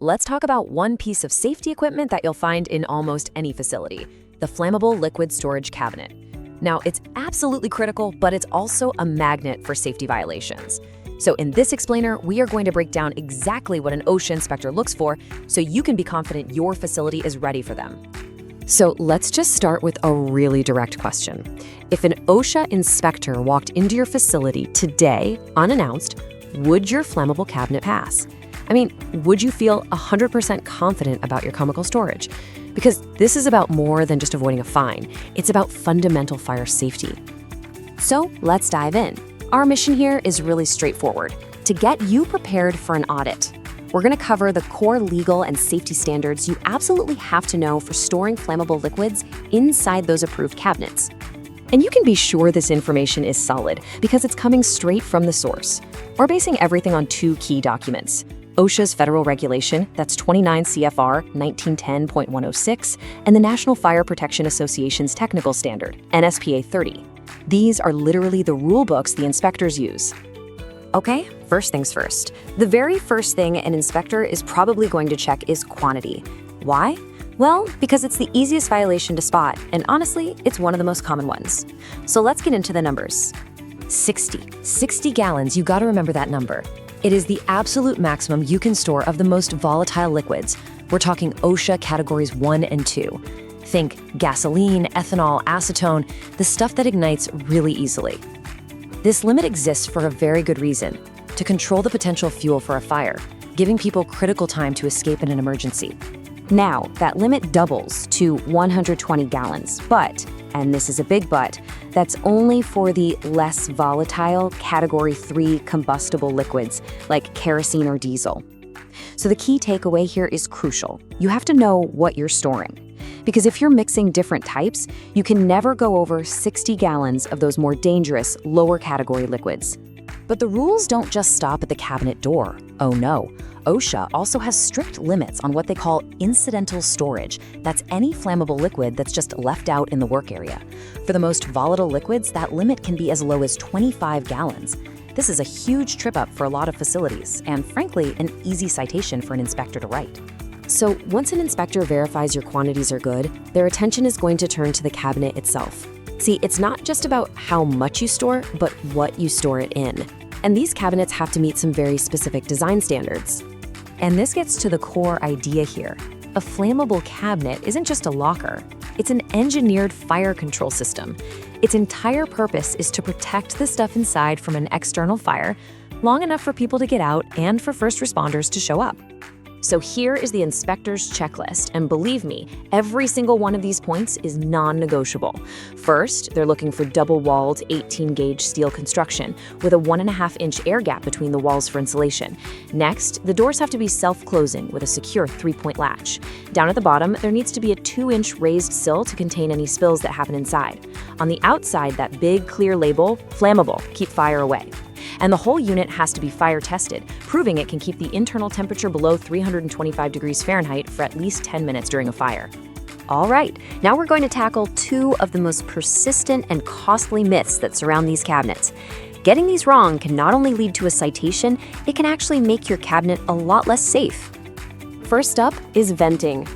let's talk about one piece of safety equipment that you'll find in almost any facility, the Flammable Liquid Storage Cabinet. Now, it's absolutely critical, but it's also a magnet for safety violations. So in this explainer, we are going to break down exactly what an OSHA inspector looks for so you can be confident your facility is ready for them. So let's just start with a really direct question. If an OSHA inspector walked into your facility today, unannounced, would your flammable cabinet pass? I mean, would you feel 100% confident about your chemical storage? Because this is about more than just avoiding a fine. It's about fundamental fire safety. So let's dive in. Our mission here is really straightforward: to get you prepared for an audit. We're going to cover the core legal and safety standards you absolutely have to know for storing flammable liquids inside those approved cabinets. And you can be sure this information is solid because it's coming straight from the source. We're basing everything on two key documents: OSHA's federal regulation, that's 29 CFR 1910.106, and the National Fire Protection Association's technical standard, NFPA 30. These are literally the rule books the inspectors use. Okay, first things first. The very first thing an inspector is probably going to check is quantity. Why? Well, because it's the easiest violation to spot, and honestly, it's one of the most common ones. So let's get into the numbers. 60 gallons, you gotta remember that number. It is the absolute maximum you can store of the most volatile liquids. We're talking OSHA categories 1 and 2. Think gasoline, ethanol, acetone, the stuff that ignites really easily. This limit exists for a very good reason: to control the potential fuel for a fire, giving people critical time to escape in an emergency. Now, that limit doubles to 120 gallons, but, and this is a big but, that's only for the less volatile Category 3 combustible liquids like kerosene or diesel. So the key takeaway here is crucial. You have to know what you're storing. Because if you're mixing different types, you can never go over 60 gallons of those more dangerous, lower category liquids. But the rules don't just stop at the cabinet door. Oh no. OSHA also has strict limits on what they call incidental storage. That's any flammable liquid that's just left out in the work area. For the most volatile liquids, that limit can be as low as 25 gallons. This is a huge trip up for a lot of facilities, and frankly, an easy citation for an inspector to write. So once an inspector verifies your quantities are good, their attention is going to turn to the cabinet itself. See, it's not just about how much you store, but what you store it in. And these cabinets have to meet some very specific design standards. And this gets to the core idea here. A flammable cabinet isn't just a locker. It's an engineered fire control system. Its entire purpose is to protect the stuff inside from an external fire long enough for people to get out and for first responders to show up. So here is the inspector's checklist, and believe me, every single one of these points is non-negotiable. First, they're looking for double-walled 18-gauge steel construction with a 1.5-inch air gap between the walls for insulation. Next, the doors have to be self-closing with a secure 3-point latch. Down at the bottom, there needs to be a 2-inch raised sill to contain any spills that happen inside. On the outside, that big clear label, Flammable, keep fire away. And the whole unit has to be fire tested, proving it can keep the internal temperature below 325 degrees Fahrenheit for at least 10 minutes during a fire. All right, now we're going to tackle two of the most persistent and costly myths that surround these cabinets. Getting these wrong can not only lead to a citation, it can actually make your cabinet a lot less safe. First up is venting.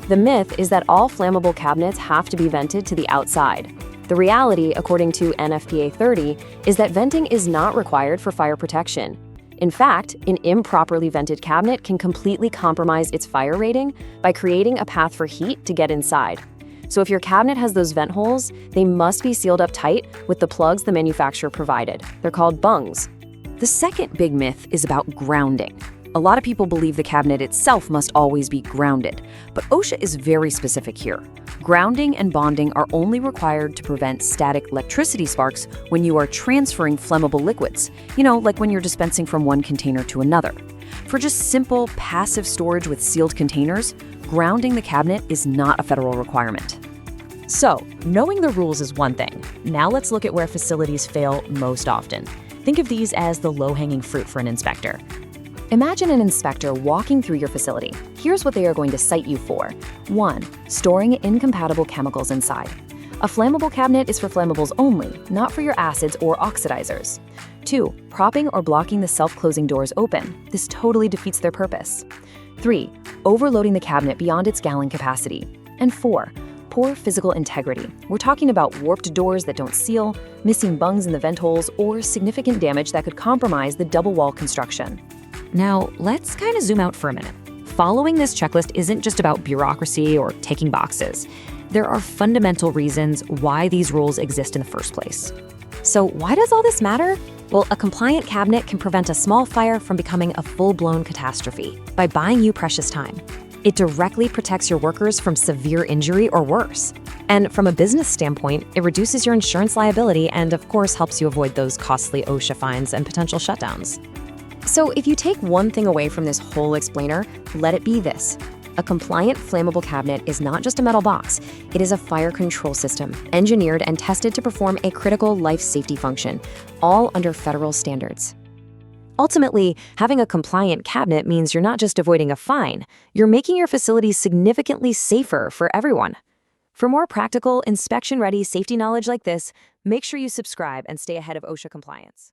The myth is that all flammable cabinets have to be vented to the outside. The reality, according to NFPA 30, is that venting is not required for fire protection. In fact, an improperly vented cabinet can completely compromise its fire rating by creating a path for heat to get inside. So if your cabinet has those vent holes, they must be sealed up tight with the plugs the manufacturer provided. They're called Bungs. The second big myth is about grounding. A lot of people believe the cabinet itself must always be grounded, but OSHA is very specific here. Grounding and bonding are only required to prevent static electricity sparks when you are transferring flammable liquids, like when you're dispensing from one container to another. For just simple, passive storage with sealed containers, grounding the cabinet is not a federal requirement. So, knowing the rules is one thing. Now let's look at where facilities fail most often. Think of these as the low-hanging fruit for an inspector. Imagine an inspector walking through your facility. Here's what they are going to cite you for. 1. Storing incompatible chemicals inside. A flammable cabinet is for flammables only, not for your acids or oxidizers. 2. Propping or blocking the self-closing doors open. This totally defeats their purpose. 3. Overloading the cabinet beyond its gallon capacity. And 4. Poor physical integrity. We're talking about warped doors that don't seal, missing bungs in the vent holes, or significant damage that could compromise the double wall construction. Now, let's kind of zoom out for a minute. Following this checklist isn't just about bureaucracy or ticking boxes. There are fundamental reasons why these rules exist in the first place. So why does all this matter? Well, a compliant cabinet can prevent a small fire from becoming a full-blown catastrophe by buying you precious time. It directly protects your workers from severe injury or worse. And from a business standpoint, it reduces your insurance liability and, of course, helps you avoid those costly OSHA fines and potential shutdowns. So if you take one thing away from this whole explainer, let it be this. A compliant flammable cabinet is not just a metal box. It is a fire control system, engineered and tested to perform a critical life safety function, all under federal standards. Ultimately, having a compliant cabinet means you're not just avoiding a fine, you're making your facility significantly safer for everyone. For more practical, inspection-ready safety knowledge like this, make sure you subscribe and stay ahead of OSHA compliance.